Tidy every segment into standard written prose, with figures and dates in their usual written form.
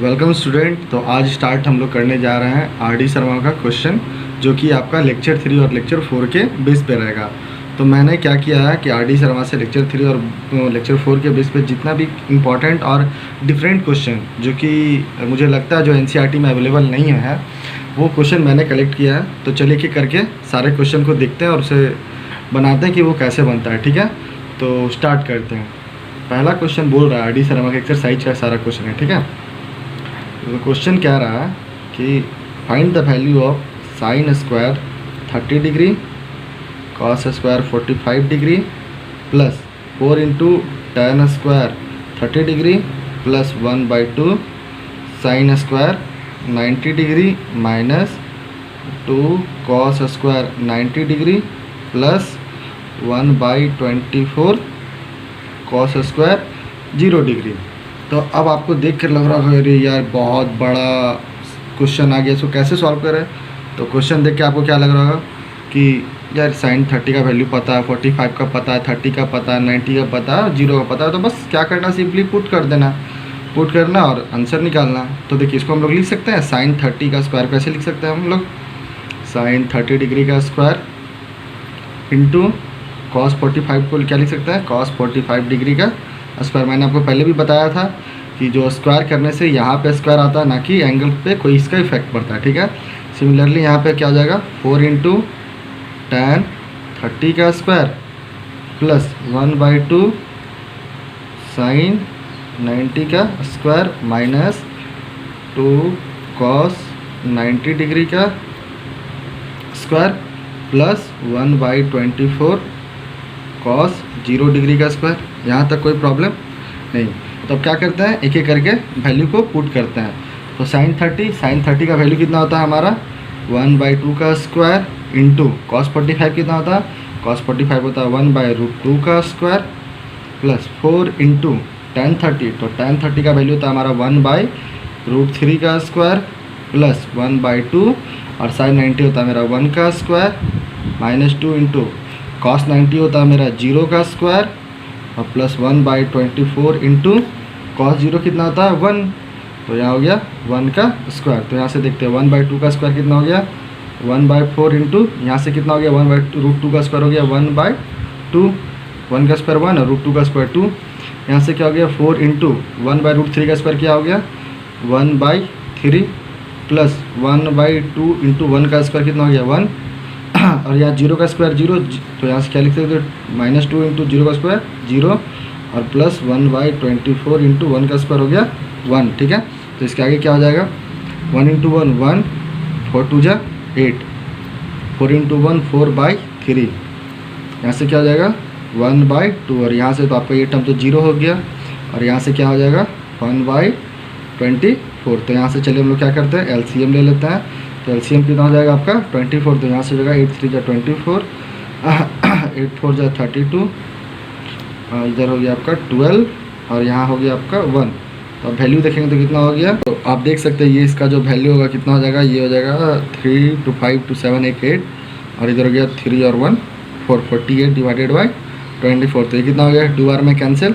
Welcome student. तो आज start हम लोग करने जा रहे हैं आर.डी. शर्मा का क्वेश्चन, जो कि आपका लेक्चर 3 और लेक्चर 4 के बेस पे रहेगा। तो मैंने क्या किया है कि आर.डी. शर्मा से लेक्चर 3 और लेक्चर 4 के बेस पे जितना भी इम्पॉर्टेंट और डिफरेंट क्वेश्चन जो कि मुझे लगता है जो एनसीईआरटी में अवेलेबल नहीं है, वो क्वेश्चन मैंने कलेक्ट किया है। तो चलिए कि करके सारे क्वेश्चन को देखते हैं और उसे बनाते हैं कि वो कैसे बनता है। ठीक है, तो स्टार्ट करते हैं। पहला क्वेश्चन बोल रहा है आर.डी. शर्मा का एक्सरसाइज का सारा क्वेश्चन है। ठीक है, तो क्वेश्चन क्या रहा है कि find the value of sine square 30 degree, cos square 45 degree plus 4 into ten square 30 degree plus 1/2 sine square 90 degree minus 2 cos square 90 degree plus 1/24 cos square 0 degree. तो अब आपको देख कर लग रहा है अरे यार बहुत बड़ा क्वेश्चन आ गया, इसको कैसे सॉल्व करें। तो क्वेश्चन देख के आपको क्या लग रहा होगा कि यार साइन 30 का वैल्यू पता है, 45 का पता है, 30 का पता है, 90 का पता है, 0 का पता है। तो बस क्या करना, सिंपली पुट कर देना, पुट करना और आंसर निकालना। तो देखिए इसको हम लोग लिख सकते हैं साइन 30 का स्क्वायर कैसे लिख सकते हैं हम लोग, साइन 30 डिग्री का स्क्वायर इंटू कॉस 45 को क्या लिख सकते हैं, कॉस 45 डिग्री का स्क्वायर। मैंने आपको पहले भी बताया था कि जो स्क्वायर करने से यहाँ पे स्क्वायर आता है, ना कि एंगल पे कोई इसका इफेक्ट पड़ता है। ठीक है, सिमिलरली यहाँ पे क्या हो जाएगा 4 इंटू टेन 30 का स्क्वायर प्लस 1/2 साइन 90 का स्क्वायर माइनस 2 कॉस 90 डिग्री का स्क्वायर प्लस 1/24 कॉस 0 डिग्री का स्क्वायर। यहाँ तक कोई प्रॉब्लम नहीं। तो अब क्या करते हैं, एक एक करके वैल्यू को पुट करते हैं। तो साइन 30 का वैल्यू कितना होता है हमारा 1/2 का स्क्वायर इंटू कॉस 45 कितना होता है, कॉस 45 होता है 1/√2 का स्क्वायर प्लस 4 इंटू टेन 30। तो टेन 30 का वैल्यू होता है हमारा 1/√3 का स्क्वायर प्लस 1/2 और साइन 90 होता है मेरा 1 का स्क्वायर माइनस 2 इंटू कॉस 90 होता है मेरा 0 का स्क्वायर और प्लस 1/24 इंटू कॉस 0 कितना होता है 1। तो यहाँ हो गया 1 का स्क्वायर। तो यहाँ से देखते हैं 1/2 का स्क्वायर कितना हो गया 1/4 इंटू यहाँ से कितना हो गया 1/√2 का स्क्वायर हो गया 1/2, 1 का स्क्वायर 1 और √2 का स्क्वायर 2। यहाँ से क्या हो गया 4 इंटू 1/√3 का स्क्वायर क्या हो गया 1/3 प्लस 1/2 इंटू 1 का स्क्वायर कितना हो गया 1 और यहाँ 0 का स्क्वायर 0। तो यहाँ से क्या लिख सकते हो -2 इंटू 0 का स्क्वायर 0 और प्लस 1/24 इंटू 1 का स्क्वायर हो गया 1। ठीक है, तो इसके आगे क्या हो जाएगा 1 इंटू 1 1, 4 2 जा 8, 4 इंटू 1 4/3। यहाँ से क्या हो जाएगा 1/2 और यहाँ से तो आपका ये टर्म तो 0 हो गया और यहाँ से क्या हो जाएगा 1/24। तो यहाँ से चलिए हम लोग क्या करते हैं एलसीएम ले लेते हैं। तो एलसीएम कितना हो जाएगा आपका 24। तो यहाँ से हो जाएगा 8 3 जा 24, 8 4 जा 32, इधर हो गया आपका 12 और यहाँ हो गया आपका 1। तो अब वैल्यू देखेंगे तो कितना हो गया, तो आप देख सकते हैं ये इसका जो वैल्यू होगा कितना हो जाएगा, ये हो जाएगा 3 2 5 2 7 8 8 और इधर हो गया 3 और 1 4, 48 डिवाइडेड बाई 24। तो ये कितना हो गया 2 बार में कैंसिल।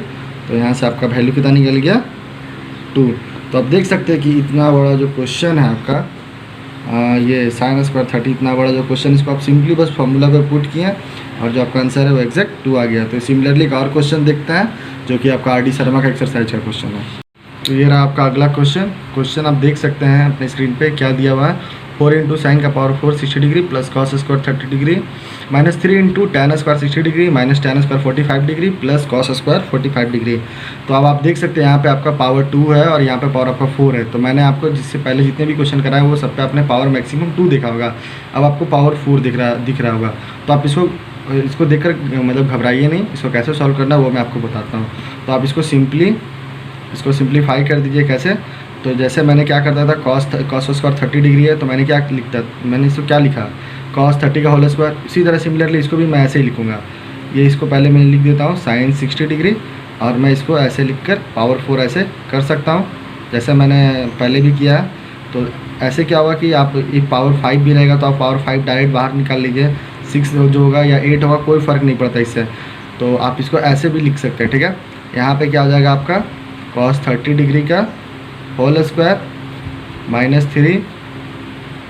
तो यहाँ से आपका वैल्यू कितना निकल गया 2। तो आप देख सकते हैं कि इतना बड़ा जो क्वेश्चन है आपका ये साइन स्क्वायर 30 इतना बड़ा जो क्वेश्चन, इसको आप सिंपली बस फॉर्मूला पर पुट किए और जो आपका आंसर है वो एग्जैक्ट 2 आ गया। तो सिमिलरली एक और क्वेश्चन देखते हैं जो कि आपका आर.डी. शर्मा का एक्सरसाइज का क्वेश्चन है। तो ये रहा आपका अगला क्वेश्चन आप देख सकते हैं अपने स्क्रीन पे क्या दिया हुआ है 4 इंटू साइन का power 4 60 degree plus cos square 30 degree minus 3 into ten square 60 degree minus ten square 45 degree plus cos square 45 degree. तो अब आप देख सकते हैं यहाँ पे आपका पावर 2 है और यहाँ पे पावर आपका 4 है। तो मैंने आपको जिससे पहले जितने भी क्वेश्चन कराए वो सब पे आपने पावर मैक्सिमम 2 देखा होगा, अब आपको पावर 4 दिख रहा होगा। तो आप इसको देखकर मतलब घबराइए नहीं, इसको कैसे सॉल्व करना वो मैं आपको बताता हूँ। तो आप इसको सिंप्लीफाई कर दीजिए कैसे। तो जैसे मैंने क्या करता था कॉस स्क्वायर 30 डिग्री है, तो मैंने इसको क्या लिखा कॉस 30 का होल स्क्वायर। इसी तरह सिमिलरली इसको भी मैं ऐसे ही लिखूँगा, ये इसको पहले मैं लिख देता हूँ साइन 60 डिग्री और मैं इसको ऐसे लिख कर पावर 4 ऐसे कर सकता हूँ जैसे मैंने पहले भी किया है। तो ऐसे क्या होगा कि आप एक पावर 5 भी रहेगा तो आप पावर 5 डायरेक्ट बाहर निकाल लीजिए, 6 जो होगा या 8 होगा कोई फ़र्क नहीं पड़ता इससे। तो आप इसको ऐसे भी लिख सकते हैं। ठीक है, यहाँ पे क्या हो जाएगा आपका cos 30 डिग्री का whole square minus 3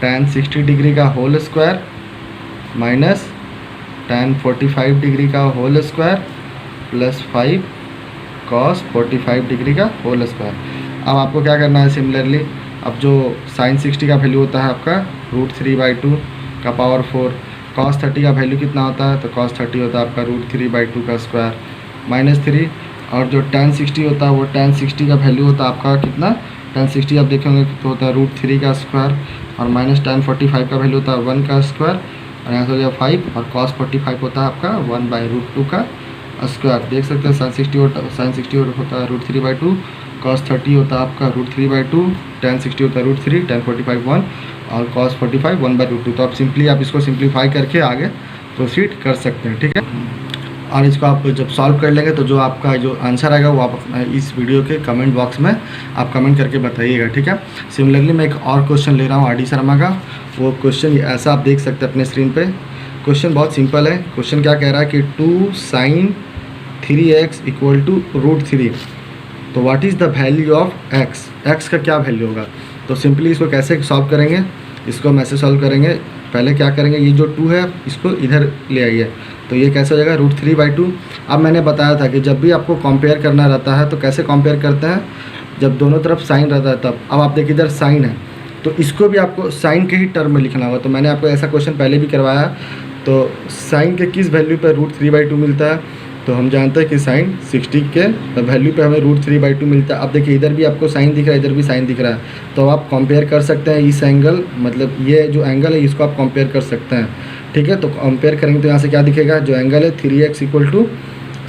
tan 60 degree का whole square minus tan 45 degree का whole square plus 5 cos 45 degree का होल स्क्वायर। अब आपको क्या करना है सिमिलरली, अब जो sin 60 का वैल्यू होता है आपका √3/2 का पावर 4, cos 30 का वैल्यू कितना होता है, तो cos 30 होता है आपका √3/2 का स्क्वायर माइनस 3, और जो tan 60 होता है वो tan 60 का वैल्यू होता है आपका कितना, tan 60 आप देखेंगे तो होता है √3 का स्क्वायर और माइनस tan 45 का वैल्यू होता है 1 का स्क्वायर, और यहाँ से हो गया 5, और cos 45 होता है आपका 1/√2 का स्क्वायर। देख सकते हैं sin 60 होता है √3/2, cos 30 होता है आपका √3/2, tan 60 होता है √3, tan 45 1 और cos 45 1/√2। तो आप सिंपली आप इसको सिंप्लीफाई करके आगे प्रोसीड कर सकते हैं, ठीक है। और इसको आप जब सॉल्व कर लेंगे तो जो आपका जो आंसर आएगा वो आप इस वीडियो के कमेंट बॉक्स में आप कमेंट करके बताइएगा, ठीक है। सिमिलरली मैं एक और क्वेश्चन ले रहा हूँ RD शर्मा का। वो क्वेश्चन ऐसा आप देख सकते हैं अपने स्क्रीन पे। क्वेश्चन बहुत सिंपल है। क्वेश्चन क्या कह रहा है कि 2 sin 3x इक्वल टू √3, तो what is the value of x का क्या वैल्यू होगा। तो सिंपली इसको कैसे सॉल्व करेंगे, इसको हम ऐसे सॉल्व करेंगे। पहले क्या करेंगे, ये जो 2 है इसको इधर ले आइए, तो ये कैसे हो जाएगा √3/2। अब मैंने बताया था कि जब भी आपको कंपेयर करना रहता है तो कैसे कंपेयर करते हैं, जब दोनों तरफ साइन रहता है तब। अब आप देखिए इधर साइन है तो इसको भी आपको साइन के ही टर्म में लिखना होगा। तो मैंने आपको ऐसा क्वेश्चन पहले भी करवाया। तो साइन के किस वैल्यू पर √3/2 मिलता है, तो हम जानते हैं कि साइन 60 के वैल्यू पे हमें √3/2 मिलता है। अब देखिए इधर भी आपको साइन दिख रहा है, इधर भी साइन दिख रहा है, तो आप कंपेयर कर सकते हैं इस एंगल, मतलब ये जो एंगल है इसको आप कंपेयर कर सकते हैं, ठीक है। तो कंपेयर करेंगे तो यहाँ से क्या दिखेगा, जो एंगल है 3x इक्वल टू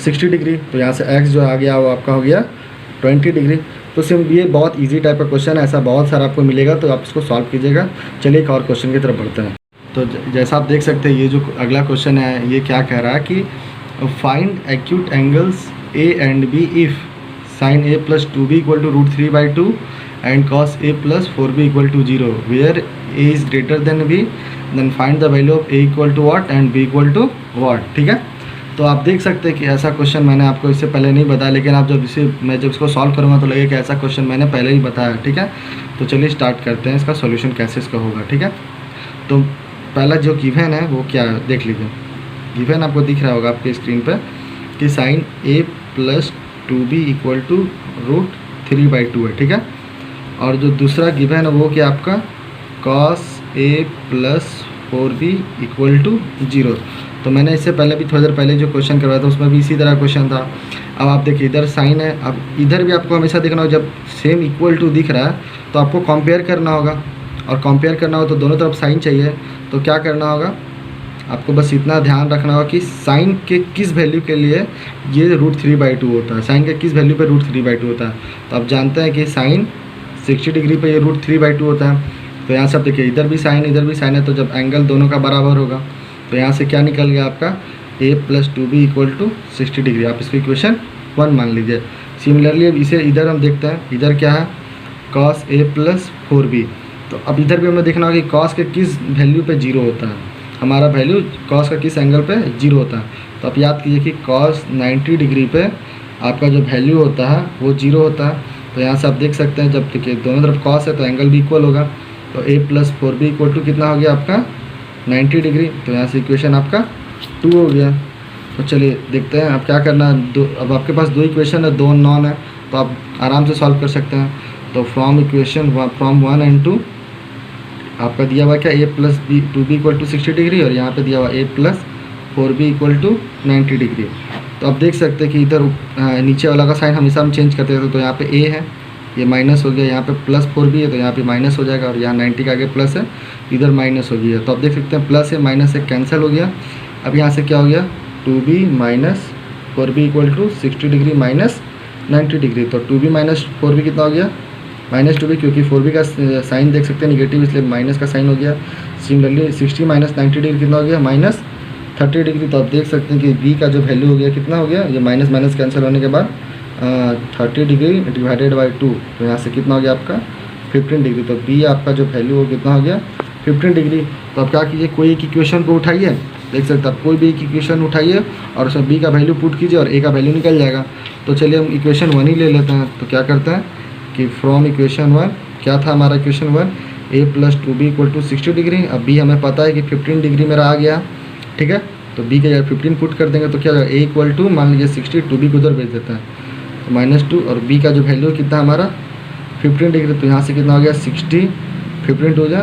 60 डिग्री, तो यहाँ से x जो आ गया वो आपका हो गया 20 डिग्री। तो सिर्फ ये बहुत ईजी टाइप का क्वेश्चन है, ऐसा बहुत सारा आपको मिलेगा, तो आप इसको सॉल्व कीजिएगा। चलिए एक और क्वेश्चन की तरफ बढ़ते हैं। तो जैसा आप देख सकते हैं ये जो अगला क्वेश्चन है ये क्या कह रहा है कि find acute angles A and B if sin A plus 2B equal to √3/2 and cos A plus 4B equal to 0 where A is greater than B, then find the value of A equal to what and B equal to what, ठीक है। तो आप देख सकते हैं कि ऐसा question मैंने आपको इससे पहले नहीं बताया, लेकिन आप मैं जब इसको सॉल्व करूँगा तो लगेगा कि ऐसा क्वेश्चन मैंने पहले ही बताया, ठीक है। तो चलिए स्टार्ट करते हैं इसका सॉल्यूशन कैसे इसका होगा, ठीक है। तो पहला जो गिवन है वो क्या है देख लीजिए। गिवन आपको दिख रहा होगा आपके स्क्रीन पर कि sine A plus 2B equal to √3/2 है, ठीक है। और जो दूसरा गिवन है वो क्या आपका cos A plus 4B equal to 0। तो मैंने इससे पहले भी थोड़ी देर पहले जो क्वेश्चन करवाया था उसमें भी इसी तरह क्वेश्चन था। अब आप देखिए इधर साइन है, अब इधर भी आपको हमेशा देखना होगा जब सेम इक्वल टू दिख रहा है तो आपको कंपेयर करना होगा, और कंपेयर करना हो तो दोनों तरफ साइन चाहिए। तो क्या करना होगा, आपको बस इतना ध्यान रखना होगा कि साइन के किस वैल्यू के लिए ये √3/2 होता है, साइन के किस वैल्यू पे √3/2 होता है। तो आप जानते हैं कि साइन 60 डिग्री पे ये √3/2 होता है। तो यहाँ से आप देखिए इधर भी साइन है, तो जब एंगल दोनों का बराबर होगा तो यहाँ से क्या निकल गया आपका A plus 2B equal to 60 degree. आप इसको इक्वेशन 1 मान लीजिए। सिमिलरली अब इसे इधर हम देखते हैं, इधर क्या है cos A plus 4B। तो अब इधर भी हमें देखना होगा कि cos के किस वैल्यू पे 0 होता है, हमारा वैल्यू cos का किस एंगल पे 0 होता है। तो आप याद कीजिए कि cos 90 डिग्री पे आपका जो वैल्यू होता है वो 0 होता है। तो यहाँ से आप देख सकते हैं जब देखिए दोनों तरफ cos है तो एंगल भी इक्वल होगा। तो A plus 4B equal to कितना हो गया आपका 90 डिग्री। तो यहाँ से इक्वेशन आपका 2 हो गया। तो चलिए देखते हैं आप क्या करना है। अब आपके पास 2 इक्वेशन है, 2 नॉन है, तो आप आराम से सॉल्व कर सकते हैं। तो फ्रॉम 1 and 2 आपका दिया हुआ क्या A plus 2B equal to 60 degree, और यहाँ पे दिया हुआ A plus 4B equal to 90 degree. तो आप देख सकते हैं कि इधर नीचे वाला का साइन हमेशा हम चेंज करते थे। तो यहाँ पे A है, ये माइनस हो गया, यहाँ पे प्लस 4B है तो यहाँ पे माइनस हो जाएगा, और यहाँ 90 के आगे प्लस है, इधर माइनस हो गया। तो आप देख सकते हैं प्लस है माइनस है कैंसिल हो गया। अब यहाँ से क्या हो गया 2B minus 4B equal to 60 degree minus 90 degree. तो 2B माइनस 4B कितना हो गया -2B, क्योंकि 4B का साइन देख सकते हैं निगेटिव, इसलिए माइनस का साइन हो गया। सिमिलरली 60 माइनस 90 डिग्री कितना हो गया -30 डिग्री। तो आप देख सकते हैं कि B का जो वैल्यू हो गया कितना हो गया, ये माइनस माइनस कैंसिल होने के बाद 30 डिग्री डिवाइडेड बाई 2, तो यहाँ से कितना हो गया आपका 15 डिग्री। तो B आपका जो वैल्यू हो कितना हो गया 15 डिग्री। तो आप क्या कीजिए कोई एक इक्वेशन को उठाइए, देख सकते हैं आप कोई भी एक इक्वेशन उठाइए और उसमें B का वैल्यू पुट कीजिए और A का वैल्यू निकल जाएगा। तो चलिए हम इक्वेशन 1 ही ले लेते हैं। तो क्या करते हैं कि फ्रॉम इक्वेशन 1 क्या था हमारा equation 1, a plus 2b equal to 60 degree. अब b हमें पता है कि 15 डिग्री मेरा आ गया, ठीक है। तो b के जगह 15 पुट कर देंगे तो क्या होगा, a इक्वल टू मान लीजिए 60, 2b को उधर भेज देता है तो -2, और b का जो वैल्यू कितना हमारा 15 डिग्री, तो यहाँ से कितना हो गया 60, 15 टू जा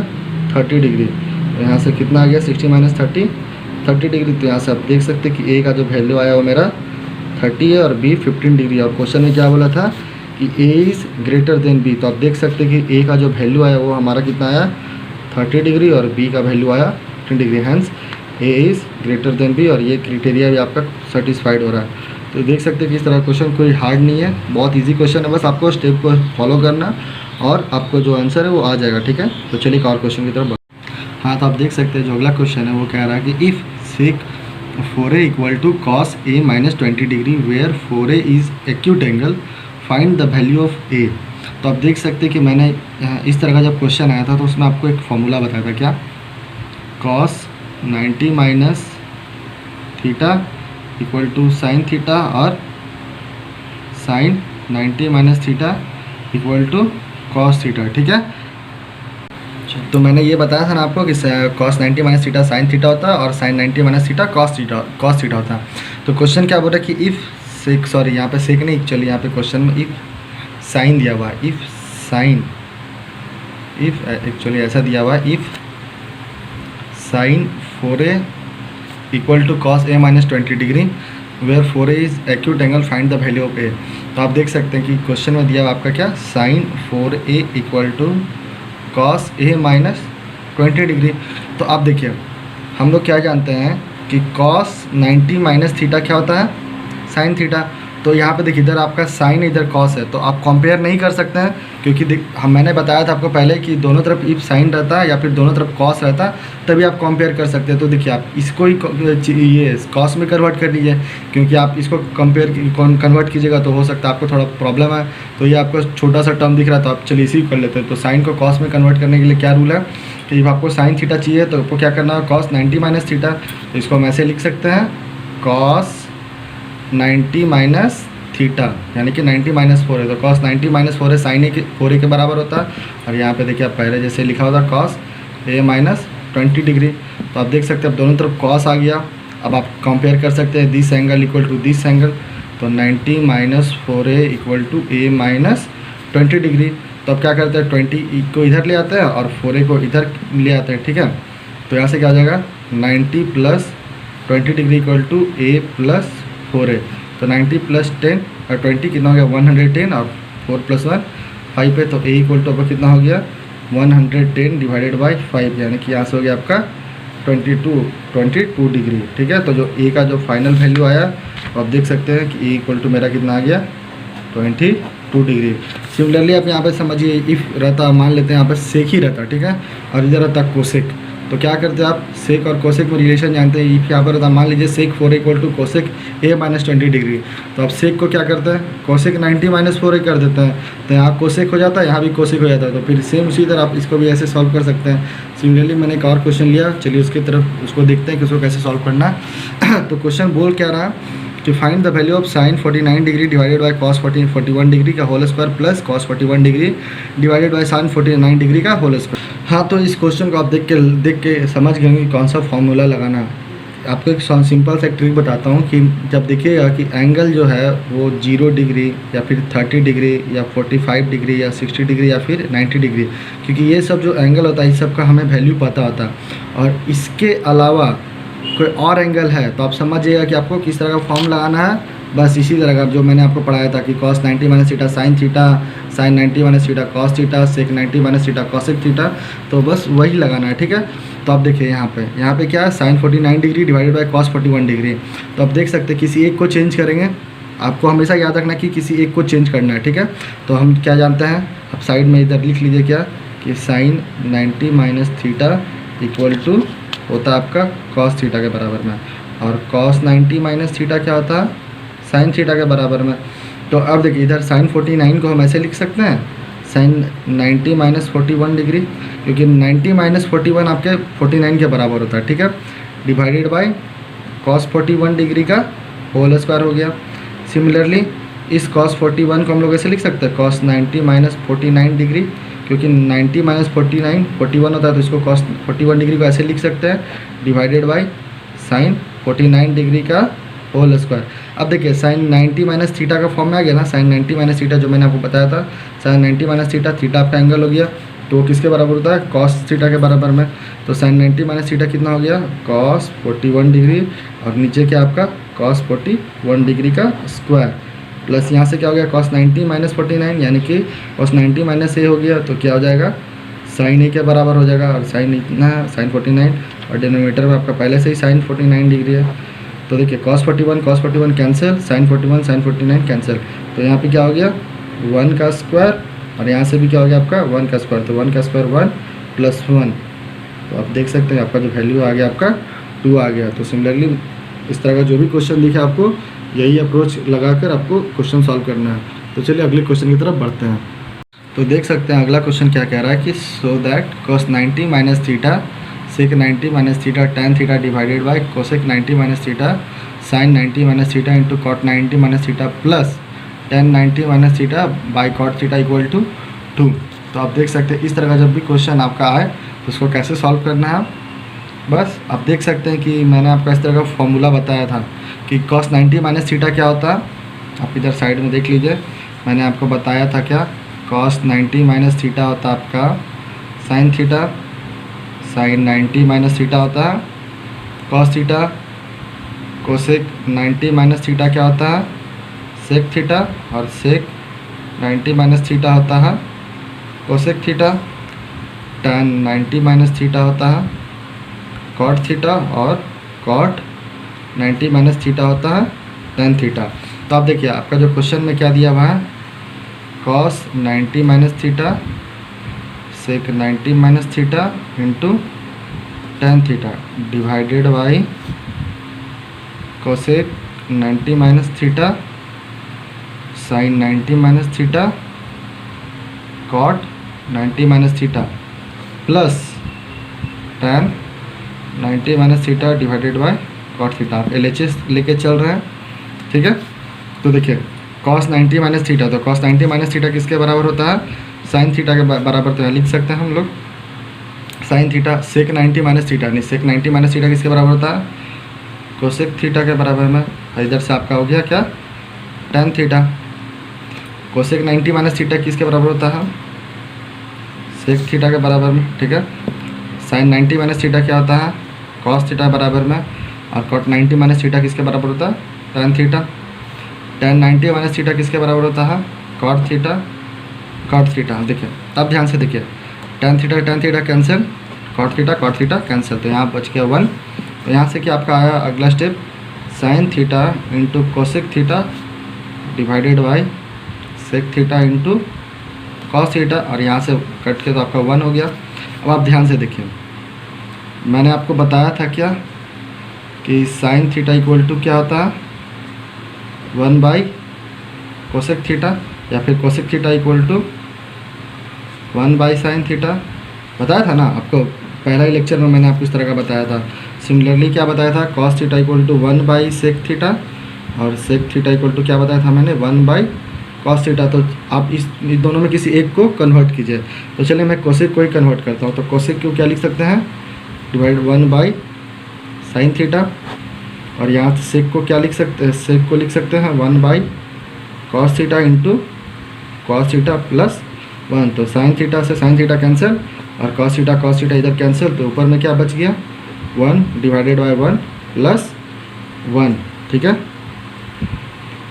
30 डिग्री, तो यहाँ से कितना आ गया 60 माइनस 30 डिग्री। तो यहाँ से आप देख सकते हैं कि a का जो वैल्यू आया वो मेरा 30 है और b 15 डिग्री। और क्वेश्चन में क्या बोला था कि a is greater than b, तो आप देख सकते हैं कि a का जो वैल्यू आया वो हमारा कितना आया 30 डिग्री और b का वैल्यू आया 15 degree, hence a is greater than b, और ये क्राइटेरिया भी आपका सेटिस्फाइड हो रहा है। तो देख सकते हैं कि इस तरह क्वेश्चन कोई हार्ड नहीं है, बहुत ईजी क्वेश्चन है, बस आपको स्टेप को फॉलो करना और आपको जो आंसर है वो आ जाएगा, ठीक है। तो चलिए और क्वेश्चन की तरफ। हाँ, तो आप देख सकते हैं जो अगला क्वेश्चन है वो कह रहा है कि if sec 4a equal to cos a minus 20 degree where 4a is acute angle, find the value of a। तो आप देख सकते हैं कि मैंने इस तरह का जब क्वेश्चन आया था तो उसमें आपको एक फॉर्मूला बताया था, क्या, cos 90 minus theta equal to sine theta और sine 90 minus theta equal to cos theta, ठीक है। तो मैंने ये बताया था ना आपको कि cos 90 minus theta sine theta होता है और sine 90 minus theta cos theta होता है। तो क्वेश्चन क्या बोल रहा है कि इफ़ सेक, सॉरी यहाँ पे सेक नहीं, चलिए यहाँ पे क्वेश्चन में इफ़ साइन दिया हुआ है, इफ़ साइन, इफ़ एक्चुअली ऐसा दिया हुआ है, if sine 4a equal to cos a minus 20 degree where 4a is acute angle, find the value of a। तो आप देख सकते हैं कि क्वेश्चन में दिया हुआ आपका क्या, sine 4a equal to cos a minus 20 degree. तो आप देखिए हम लोग क्या जानते हैं कि कॉस 90 माइनस थीटा क्या होता है, साइन थीटा। तो यहाँ पे देखिए इधर आपका साइन इधर कॉस है, तो आप कंपेयर नहीं कर सकते हैं क्योंकि मैंने बताया था आपको पहले कि दोनों तरफ इफ साइन रहता है या फिर दोनों तरफ कॉस रहता तभी आप कंपेयर कर सकते हैं। तो देखिए आप इसको ही ये कॉस में कन्वर्ट कर लीजिए, क्योंकि आप इसको कन्वर्ट कीजिएगा तो हो सकता है आपको थोड़ा प्रॉब्लम है। तो ये आपको छोटा सा टर्म दिख रहा है तो आप चलिए इसी कर लेते हैं। तो साइन को कॉस में कन्वर्ट करने के लिए क्या रूल है कि जब आपको साइन थीटा चाहिए तो आपको क्या करना है, कॉस 90 माइनस थीटा। तो इसको हम ऐसे लिख सकते हैं, कॉस 90 माइनस थीटा, यानी कि 90 माइनस 4 है, तो कॉस 90 माइनस 4 है, साइन 4a के बराबर होता है। और यहाँ पे देखिए आप पहले जैसे लिखा होता है कॉस a माइनस 20 डिग्री। तो आप देख सकते हैं अब दोनों तरफ कॉस आ गया। अब आप कंपेयर कर सकते हैं this angle equal to this angle, तो 90 minus 4a equal to a minus 20 degree. तो अब क्या करते हैं, 20 को इधर ले आते हैं और 4a को इधर ले आते हैं, ठीक है। तो यहाँ से क्या आ जाएगा, 90 plus 20 degree equal to a plus 4a। तो 90 प्लस 10 और 20 कितना हो गया 110 और 4 प्लस 1 5 है। तो a इक्वल टू आपका कितना हो गया 110 डिवाइडेड बाई 5, यानी कि यहाँ से हो गया आपका 22 डिग्री, ठीक है। तो जो a का जो फाइनल वैल्यू आया तो आप देख सकते हैं कि a इक्वल टू मेरा कितना आ गया 22 डिग्री। सिमिलरली आप यहाँ पे समझिए इफ़ रहता, मान लेते हैं यहाँ पर सेक ही रहता, ठीक है, और इधर रहता कोसेक। तो क्या करते हैं आप, सेक और कोसेक में रिलेशन जानते हैं। इफ यहाँ पर रहता, मान लीजिए sec 4 equal to cosec a minus 20 degree. तो आप सेक को क्या करते हैं, कोसेक 90 माइनस 4 कर देते हैं, तो यहाँ कोसेक हो जाता है, यहाँ भी कोसेक हो जाता है। तो फिर सेम उसी तरह आप इसको भी ऐसे सॉल्व कर सकते हैं। सिमिलरली मैंने एक और क्वेश्चन लिया, चलिए उसकी तरफ उसको देखते हैं कि उसको कैसे सॉल्व करना है। तो क्वेश्चन बोल क्या रहा कि find the value of sine 49 degree divided by cos 41 degree का whole square plus cos 41 degree divided by sine 49 degree का होल स्क्वायर। हाँ, तो इस क्वेश्चन को आप देख के समझ गए कि कौन सा फॉर्मूला लगाना है। आपको एक सिंपल सा ट्रिक बताता हूँ कि जब देखिएगा कि एंगल जो है वो 0 डिग्री या फिर 30 डिग्री या 45 डिग्री या 60 डिग्री या फिर 90 डिग्री, क्योंकि ये सब जो एंगल होता है इस सब का हमें वैल्यू पता होता है। और इसके अलावा कोई और एंगल है तो आप समझ जाइएगा कि आपको किस तरह का फॉर्म लगाना है। बस इसी तरह का जो मैंने आपको पढ़ाया था कि cos 90 minus theta sine theta, साइन 90 minus theta cos theta, sec 90 minus theta cosec theta, तो बस वही लगाना है, ठीक है। तो आप देखिए यहाँ पे क्या है, sine 49 degree divided by cos 41 degree. तो आप देख सकते हैं किसी एक को चेंज करेंगे, आपको हमेशा याद रखना कि किसी एक को चेंज करना है, ठीक है। तो हम क्या जानते हैं, अब साइड में इधर लिख लीजिए क्या कि sine 90 minus theta equal to होता है आपका कॉस थीटा के बराबर में, और कॉस 90 माइनस थीटा क्या होता है साइन थीटा के बराबर में। तो अब देखिए इधर साइन 49 को हम ऐसे लिख सकते हैं, साइन 90 माइनस 41 डिग्री, क्योंकि 90 माइनस 41 आपके 49 के बराबर होता है, ठीक है, डिवाइडेड बाय कॉस 41 डिग्री का होल स्क्वायर हो गया। सिमिलरली इस cos 41 को हम लोग ऐसे लिख सकते हैं cos 90 माइनस 49 डिग्री, क्योंकि 90 माइनस 49 41 होता है, तो इसको cos 41 डिग्री को ऐसे लिख सकते हैं डिवाइडेड बाई साइन 49 डिग्री का होल स्क्वायर। अब देखिए साइन 90 माइनस थीटा का फॉर्म में आ गया ना, साइन 90 माइनस थीटा जो मैंने आपको बताया था, साइन 90 माइनस थीटा, थीटा आपका एंगल हो गया, तो किसके बराबर होता है cos थीटा के बराबर में। तो साइन 90 माइनस थीटा कितना हो गया cos 41 डिग्री, और नीचे क्या आपका cos 41 डिग्री का स्क्वायर, प्लस यहाँ से क्या हो गया cos 90 माइनस 49, यानी कि cos 90 माइनस ए हो गया, तो क्या हो जाएगा साइन ए के बराबर हो जाएगा, और साइन इतना है साइन 49, और डिनोमिनेटर में आपका पहले से ही साइन 49 डिग्री है। तो देखिए cos 41 कैंसिल, साइन 49 कैंसिल, तो यहाँ पे क्या हो गया 1 का स्क्वायर, और यहाँ से भी क्या हो गया आपका 1 का स्क्वायर, तो 1 का स्क्वायर 1 प्लस 1, तो आप देख सकते हैं आपका जो वैल्यू आ गया आपका 2 आ गया। तो सिमिलरली इस तरह का जो भी क्वेश्चन दिखे आपको यही अप्रोच लगाकर आपको क्वेश्चन सॉल्व करना है। तो चलिए अगले क्वेश्चन की तरफ बढ़ते हैं। तो देख सकते हैं अगला क्वेश्चन क्या कह रहा है कि so that cos 90 minus theta sec 90 minus theta tan theta divided by cosec 90 minus theta sin 90 minus theta into cot 90 minus theta plus tan 90 minus theta by cot theta equal to 2। तो आप देख सकते हैं इस तरह का जब भी क्वेश्चन आपका आए तो उसको कैसे सॉल्व करना है। बस आप देख सकते हैं कि मैंने आपको इस तरह का फॉर्मूला बताया था कि cos 90 माइनस थीटा क्या होता है, आप इधर साइड में देख लीजिए, मैंने आपको बताया था क्या cos 90 माइनस थीटा होता है आपका sin theta, sin 90 minus theta होता है cos theta, cosec 90 minus theta क्या होता है sec थीटा, और sec 90 माइनस थीटा होता है cosec theta, tan 90 minus theta होता है cot थीटा, और cot 90 माइनस थीटा होता है tan थीटा। तो आप देखिए आपका जो क्वेश्चन में क्या दिया हुआ है cos 90 minus theta sec 90 minus theta into tan theta divided by cosec 90 minus theta sin 90 minus theta cot 90 minus theta plus tan 90 minus theta divided by cot theta. आप LHS लेके चल रहे हैं, ठीक है। तो देखिए cos 90 माइनस थीटा, तो cos 90 माइनस थीटा किसके बराबर होता है sin थीटा के बराबर, तो यहाँ लिख सकते हैं हम लोग sin theta sec 90 minus theta, नहीं sec 90 माइनस थीटा किसके बराबर होता है cosec थीटा के बराबर में, इधर से आपका हो गया क्या tan theta, cosec 90 minus theta किसके बराबर होता है sec थीटा के बराबर में, ठीक है। sin 90 माइनस थीटा क्या होता है cos थीटा बराबर में, और cot 90 माइनस थीटा किसके बराबर होता है tan theta, tan 90 minus theta किसके बराबर होता है cot थीटा cot थीटा। देखिए अब ध्यान से देखिए tan theta cancel, cot theta cancel, तो यहाँ बच गया 1। तो यहाँ से क्या आपका आया अगला step sin theta into cosec theta divided by sec theta into cos theta, और यहाँ से कट के तो आपका 1 हो गया। अब आप ध्यान से देखिए मैंने आपको बताया था क्या कि sin थीटा इक्वल टू क्या होता है 1 बाई cosec थीटा, या फिर cosec थीटा इक्वल टू 1 बाई sin थीटा, बताया था ना आपको पहला ही लेक्चर में, मैंने आपको इस तरह का बताया था। सिमिलरली क्या बताया था cos थीटा इक्वल टू 1 बाई sec थीटा, और sec थीटा इक्वल टू क्या बताया था मैंने 1 बाई cos थीटा। तो आप इस दोनों में किसी एक को कन्वर्ट कीजिए। तो चलिए मैं cosec को ही कन्वर्ट करता हूँ। तो cosec को क्या लिख सकते हैं डिवाइड 1 बाई sin थीटा, और यहाँ से sec को क्या लिख सकते हैं, sec को लिख सकते हैं 1 by cos theta into cos theta plus 1। तो sin थीटा से sin थीटा कैंसिल, और cos थीटा इधर कैंसिल, तो ऊपर में क्या बच गया 1 डिवाइडेड बाई 1 प्लस 1, ठीक है।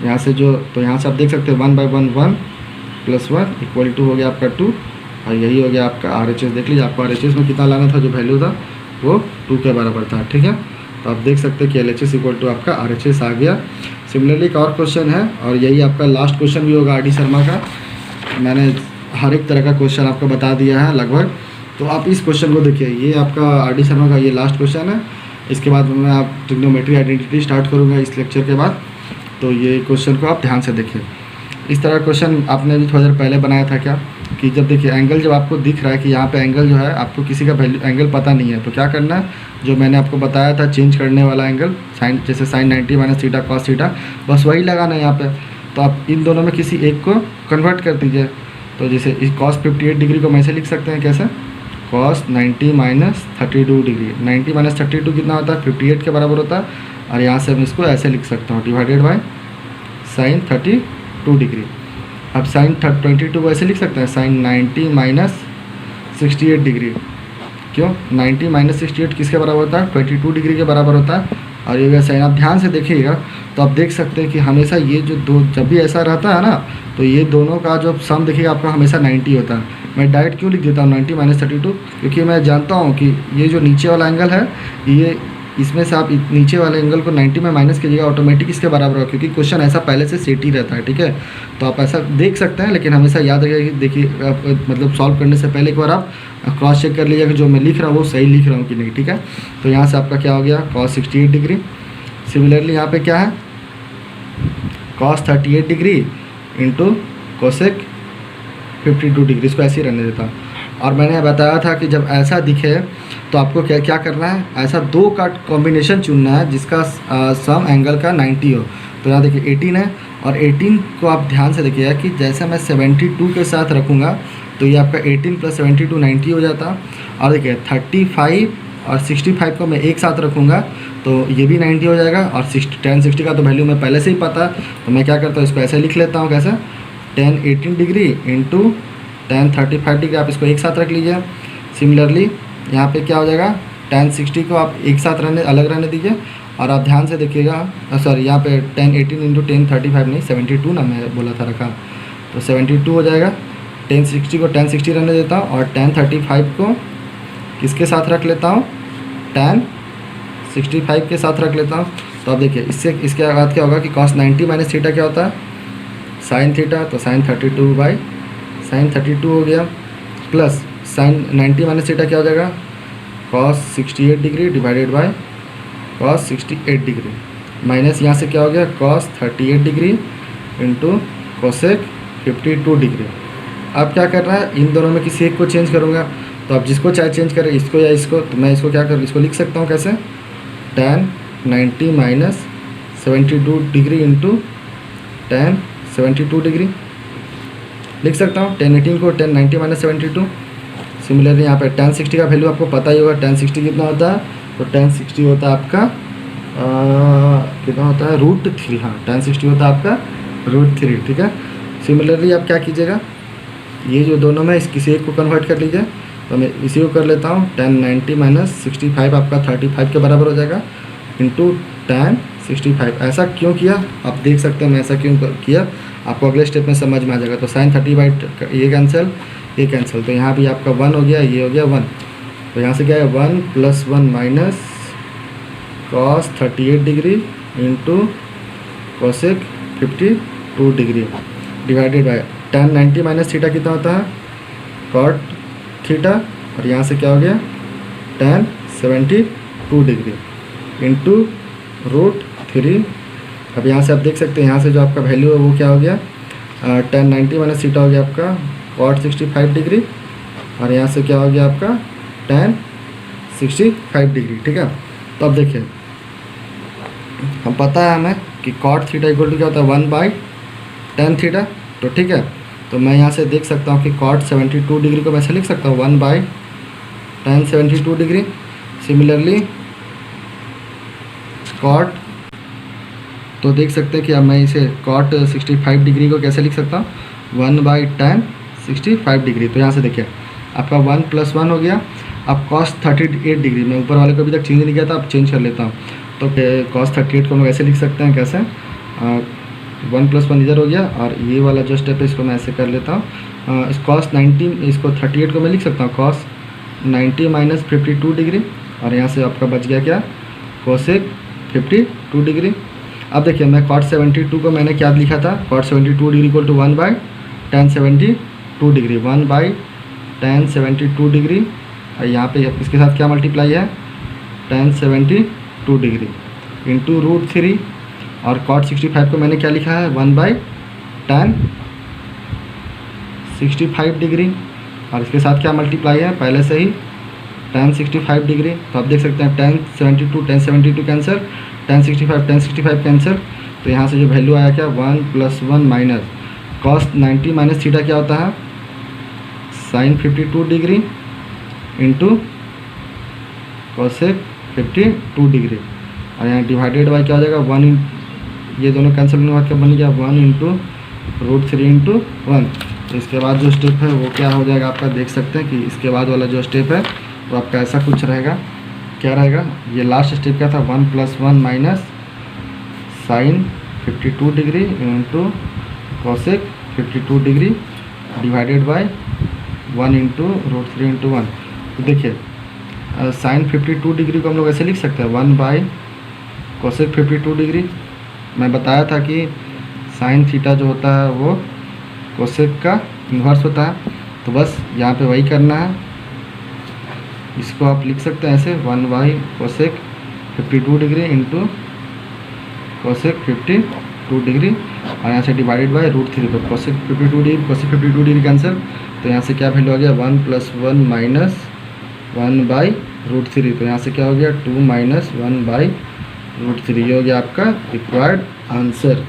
यहाँ से जो, तो यहाँ से आप देख सकते हैं 1 बाई 1 1 प्लस 1 इक्वल टू हो गया आपका 2, और यही हो गया आपका RHS। देख लीजिए आपको RHS में कितना लाना था, जो वैल्यू था वो 2 के बराबर था, ठीक है। तो आप देख सकते हैं कि LHS इक्वल टू आपका RHS आ गया। सिमिलरली एक और क्वेश्चन है, और यही आपका लास्ट क्वेश्चन भी होगा RD शर्मा का। मैंने हर एक तरह का क्वेश्चन आपको बता दिया है लगभग। तो आप इस क्वेश्चन को देखिए, ये आपका RD शर्मा का ये लास्ट क्वेश्चन है। इसके बाद मैं आप ट्रिग्नोमेट्री आइडेंटिटी स्टार्ट करूँगा इस लेक्चर के बाद। तो ये क्वेश्चन को आप ध्यान से देखिए। इस तरह क्वेश्चन आपने भी थोड़ी देर पहले बनाया था क्या, कि जब देखिए एंगल जब आपको दिख रहा है कि यहाँ पे एंगल जो है आपको किसी का वैल्यू एंगल पता नहीं है, तो क्या करना है, जो मैंने आपको बताया था चेंज करने वाला एंगल साइन, जैसे sin 90 minus theta cos theta, बस वही लगाना है यहाँ पे। तो आप इन दोनों में किसी एक को कन्वर्ट कर दीजिए। तो जैसे इस cos 58 डिग्री को मैं ऐसे लिख सकते हैं, कैसे, cos 90 माइनस 32 डिग्री। 90 माइनस 32 कितना होता है, 58 के बराबर होता है। और यहाँ से हम इसको ऐसे लिख सकता हूँ, डिवाइडेड बाय साइन 32 डिग्री। अब साइन 22 को ऐसे लिख सकते हैं, साइन 90 माइनस 68 डिग्री। क्यों, 90 माइनस 68 किसके बराबर होता है, 22 डिग्री के बराबर होता है। और ये साइन आप ध्यान से देखिएगा तो आप देख सकते हैं कि हमेशा ये जो दो, जब भी ऐसा रहता है ना, तो ये दोनों का जो सम देखिएगा आपका हमेशा 90 होता है। मैं डायरेक्ट क्यों लिख देता हूँ 90 माइनस 32, क्योंकि मैं जानता हूँ कि ये जो नीचे वाला एंगल है, ये इसमें से आप नीचे वाले एंगल को 90 में माइनस कीजिएगा, ऑटोमेटिक इसके बराबर होगा, क्योंकि क्वेश्चन ऐसा पहले से सेट ही रहता है। ठीक है, तो आप ऐसा देख सकते हैं, लेकिन हमेशा याद रखिएगा कि देखिए मतलब सॉल्व करने से पहले एक बार आप क्रॉस चेक कर लीजिएगा कि जो मैं लिख रहा हूँ वो सही लिख रहा हूँ कि नहीं। ठीक है, तो यहाँ से आपका क्या हो गया, cos 68 डिग्री। सिमिलरली यहाँ पे क्या है, cos 38 degree into cosec 52 degree. इसको ऐसे ही रहने देता हूँ। और मैंने बताया था कि जब ऐसा दिखे तो आपको क्या क्या करना है, ऐसा दो का कॉम्बिनेशन चुनना है जिसका सम एंगल का 90 हो। तो यहाँ देखिए 18 है, और 18 को आप ध्यान से देखिएगा कि जैसे मैं 72 के साथ रखूँगा तो ये आपका 18 प्लस 72 90 हो जाता। और देखिए 35 और 65 को मैं एक साथ रखूँगा तो ये भी 90 हो जाएगा। और 10 60 का तो वैल्यू मैं पहले से ही पता, तो मैं क्या करता हूँ, इसको ऐसे लिख लेता हूँ, कैसे, 10 18 डिग्री इंटू 10 35 डिग्री। आप इसको एक साथ रख लीजिए। सिमिलरली यहाँ पे क्या हो जाएगा, 10 60 को आप एक साथ अलग रहने दीजिए। और आप ध्यान से देखिएगा, सॉरी यहाँ पे 10 18 इंटू 10 35 नहीं 72 ना मैं बोला था रखा, तो 72 हो जाएगा। 10 60 को 10 60 रहने देता हूँ, और 10 35 को किसके साथ रख लेता हूँ, 10 65 के साथ रख लेता हूँ। तो अब देखिए इससे इसके बाद क्या होगा कि cos 90 माइनस थीटा क्या होता है, साइन थीटा। तो साइन 32 बाई साइन 32 हो गया, प्लस साइन 90 माइनस थीटा क्या हो जाएगा, cos 68 degree divided bye cos 68 degree, minus यहाँ से क्या हो गया, cos 38 degree into cosec 52 degree. अब क्या कर रहा है, इन दोनों में किसी एक को चेंज करूँगा। तो आप जिसको चाहे चेंज करें, इसको या इसको, तो मैं इसको क्या करूँ, इसको लिख सकता हूँ कैसे, tan 90 minus 72 degree into tan 72 degree लिख सकता हूँ। tan 18 को tan 90 माइनस 72। सिमिलरली यहाँ पे tan 60 का वैल्यू आपको पता ही होगा, tan 60 कितना होता है, तो tan 60 होता है आपका कितना होता है, √3। हाँ, tan 60 होता है आपका √3। ठीक है, सिमिलरली आप क्या कीजिएगा, ये जो दोनों में इस किसी एक को कन्वर्ट कर लीजिए। तो मैं इसी को कर लेता हूँ, tan 90 माइनस 65 आपका 35 के बराबर हो जाएगा इंटू tan 65। ऐसा क्यों किया आप देख सकते हैं, मैं ऐसा क्यों किया आपको अगले स्टेप में समझ में आ जाएगा। तो साइन 30 बाई ये कैंसिल, ये कैंसिल, तो यहाँ भी आपका 1 हो गया, ये हो गया 1। तो यहाँ से क्या है, 1 plus 1 minus cos 38 degree into cosec 52 degree divided bye tan 90 minus theta कितना होता है, cot थीटा। और यहाँ से क्या हो गया, tan 72 डिग्री इंटू √3। अब यहाँ से आप देख सकते हैं, यहाँ से जो आपका वैल्यू है वो क्या हो गया, tan 90 माइनस थीटा हो गया आपका cot 65 डिग्री। और यहाँ से क्या हो गया आपका tan 65 डिग्री। ठीक है, तो अब देखिए हम पता है हमें कि cot थीटा इक्वल टू क्या होता है, 1/tan थीटा। तो ठीक है, तो मैं यहाँ से देख सकता हूँ कि cot 72 डिग्री को मैं ऐसे लिख सकता हूँ 1/tan 72 डिग्री। सिमिलरली cot, तो देख सकते हैं कि अब मैं इसे cot 65 डिग्री को कैसे लिख सकता हूँ, 1/tan 65 डिग्री। तो यहाँ से देखिए आपका 1 प्लस 1 हो गया। अब cos 38 डिग्री, मैं ऊपर वाले को अभी तक चेंज नहीं किया था, अब चेंज कर लेता हूँ। तो cos 38 को हम ऐसे लिख सकते हैं, कैसे, 1 प्लस 1 इधर हो गया, और ये वाला जो स्टेप है इसको मैं ऐसे कर लेता हूँ। इस cos 90 इसको 38 को मैं लिख सकता हूँ cos 90 माइनस 52 डिग्री। और यहाँ से आपका बच गया क्या, कोसेक 52 डिग्री। अब देखिए मैं cot 72 को मैंने क्या लिखा था, cot 72 degree equal to 1/tan 72 degree, 1/tan 72 degree. और यहाँ पे इसके साथ क्या मल्टीप्लाई है, tan 72 डिग्री इंटू √3। और cot 65 को मैंने क्या लिखा है, 1/tan 65 डिग्री। और इसके साथ क्या मल्टीप्लाई है, पहले से ही tan 65 डिग्री। तो आप देख सकते हैं tan 72 कैंसिल, tan 65 कैंसिल। तो यहाँ से जो वैल्यू आया क्या 1 + 1 माइनस कॉस 90 माइनस थीटा क्या होता है sine 52 degree into cosec 52 degree, और यहाँ डिवाइडेड बाई क्या हो जाएगा 1, ये दोनों कैंसिल होने के बाद क्या बन गया 1 × √3 × 1। तो इसके बाद जो स्टेप है वो क्या हो जाएगा आपका, देख सकते हैं कि इसके बाद वाला जो स्टेप है वो आपका ऐसा कुछ रहेगा। क्या रहेगा, ये लास्ट स्टेप क्या था 1 + 1 minus sine 52 degree into cosec 52 degree divided by 1 × √3 × 1। तो देखिए साइन 52 डिग्री को हम लोग ऐसे लिख सकते हैं 1 कॉसेक 52 डिग्री। मैं बताया था कि साइन थीटा जो होता है वो कोसेक का इन्वर्स होता है, तो बस यहाँ पे वही करना है। इसको आप लिख सकते हैं ऐसे 1 cosec 52 degree into cosec 52 degree, और यहाँ से डिवाइडेड बाय √3। तो कोसेक 52 डिग्री कैंसिल, तो यहाँ से क्या वैल्यू आ गया 1 + 1 माइनस 1/√3। तो यहाँ से क्या हो गया 2 - 1/√3। ये हो गया आपका रिक्वायर्ड आंसर।